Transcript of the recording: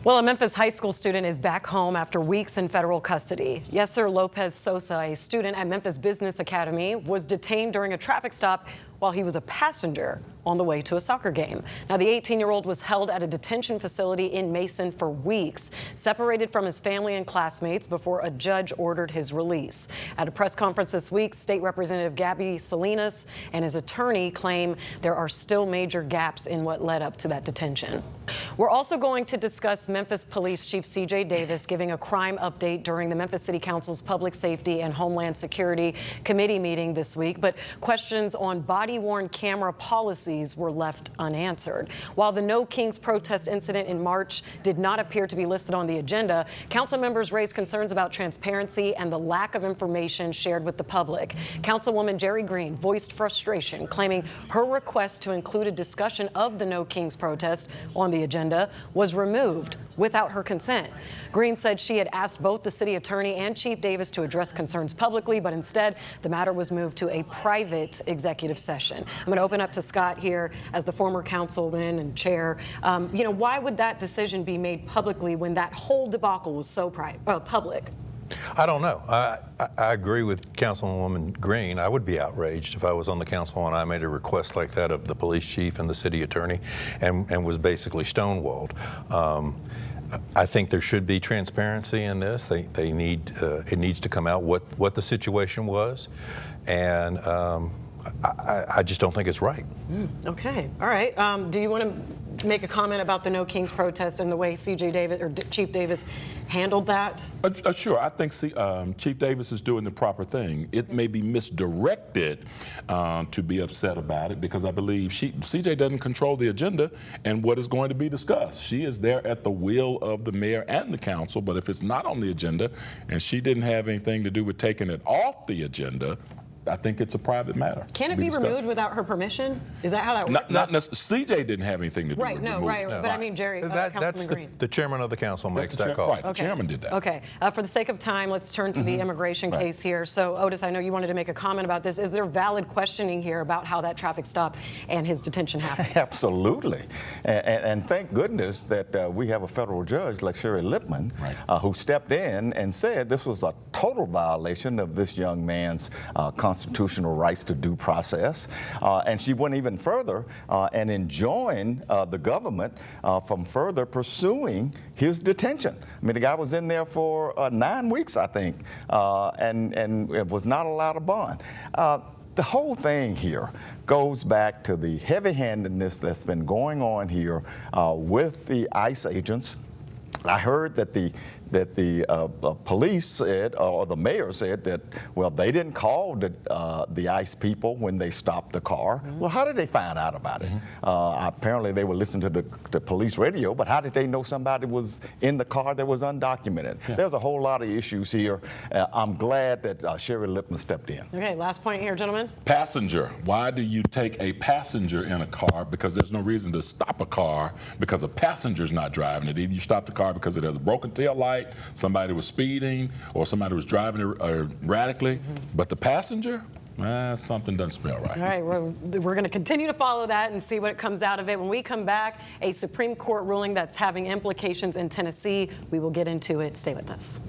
Well, a Memphis high school student is back home after weeks in federal custody. Yesser Lopez Sosa, a student at Memphis Business Academy, was detained during a traffic stop while he was a passenger on the way to a soccer game. Now, the 18-year-old was held at a detention facility in Mason for weeks, separated from his family and classmates before a judge ordered his release. At a press conference this week, State Representative Gabby Salinas and his attorney claim there are still major gaps in what led up to that detention. We're also going to discuss Memphis Police Chief CJ Davis giving a crime update during the Memphis City Council's Public Safety and Homeland Security Committee meeting this week, but questions on body-worn camera policies were left unanswered. While the No Kings protest incident in March did not appear to be listed on the agenda, council members raised concerns about transparency and the lack of information shared with the public. Councilwoman Jerry Green voiced frustration, claiming her request to include a discussion of the No Kings protest on the agenda was removed without her consent. Green said she had asked both the city attorney and Chief Davis to address concerns publicly, but instead the matter was moved to a private executive session. I'm going to open up to Scott here as the former councilman and chair. Why would that decision be made publicly when that whole debacle was so public? I don't know. I agree with Councilwoman Green. I would be outraged if I was on the council and I made a request like that of the police chief and the city attorney and was basically stonewalled. I think there should be transparency in this. It needs to come out what the situation was, and I just don't think it's right. Okay. All right. Do you want to make a comment about the No Kings protest and the way CJ Davis or Chief Davis handled that? Sure. I think Chief Davis is doing the proper thing. It may be misdirected to be upset about it because I believe CJ doesn't control the agenda and what is going to be discussed. She is there at the will of the mayor and the council, but if it's not on the agenda and she didn't have anything to do with taking it off the agenda, I think it's a private matter. Can it be removed without her permission? Is that how that works? Not necessarily. CJ didn't have anything to do with it. Right. But I mean, Jerry, Councilman Green. The chairman of the council makes that call. Right, the chairman did that. Okay. For the sake of time, let's turn to the immigration case here. So, Otis, I know you wanted to make a comment about this. Is there valid questioning here about how that traffic stop and his detention happened? Absolutely. And thank goodness that we have a federal judge like Sherry Lipman who stepped in and said this was a total violation of this young man's constitutional rights to due process. And she went even further and enjoined the government from further pursuing his detention. I mean, the guy was in there for 9 weeks, I think, and was not allowed a bond. The whole thing here goes back to the heavy-handedness that's been going on here with the ICE agents. I heard that the police said, or the mayor said that, well, they didn't call the ICE people when they stopped the car. Well, how did they find out about it? Apparently they were listening to the police radio, but how did they know somebody was in the car that was undocumented? Yeah. There's a whole lot of issues here. I'm glad that Sherry Lipman stepped in. Okay, last point here, gentlemen. Passenger. Why do you take a passenger in a car? Because there's no reason to stop a car because a passenger's not driving it. Either you stop the car because it has a broken tail light, somebody was speeding, or somebody was driving erratically, but the passenger, something doesn't smell right. All right, we're going to continue to follow that and see what comes out of it. When we come back, a Supreme Court ruling that's having implications in Tennessee. We will get into it. Stay with us.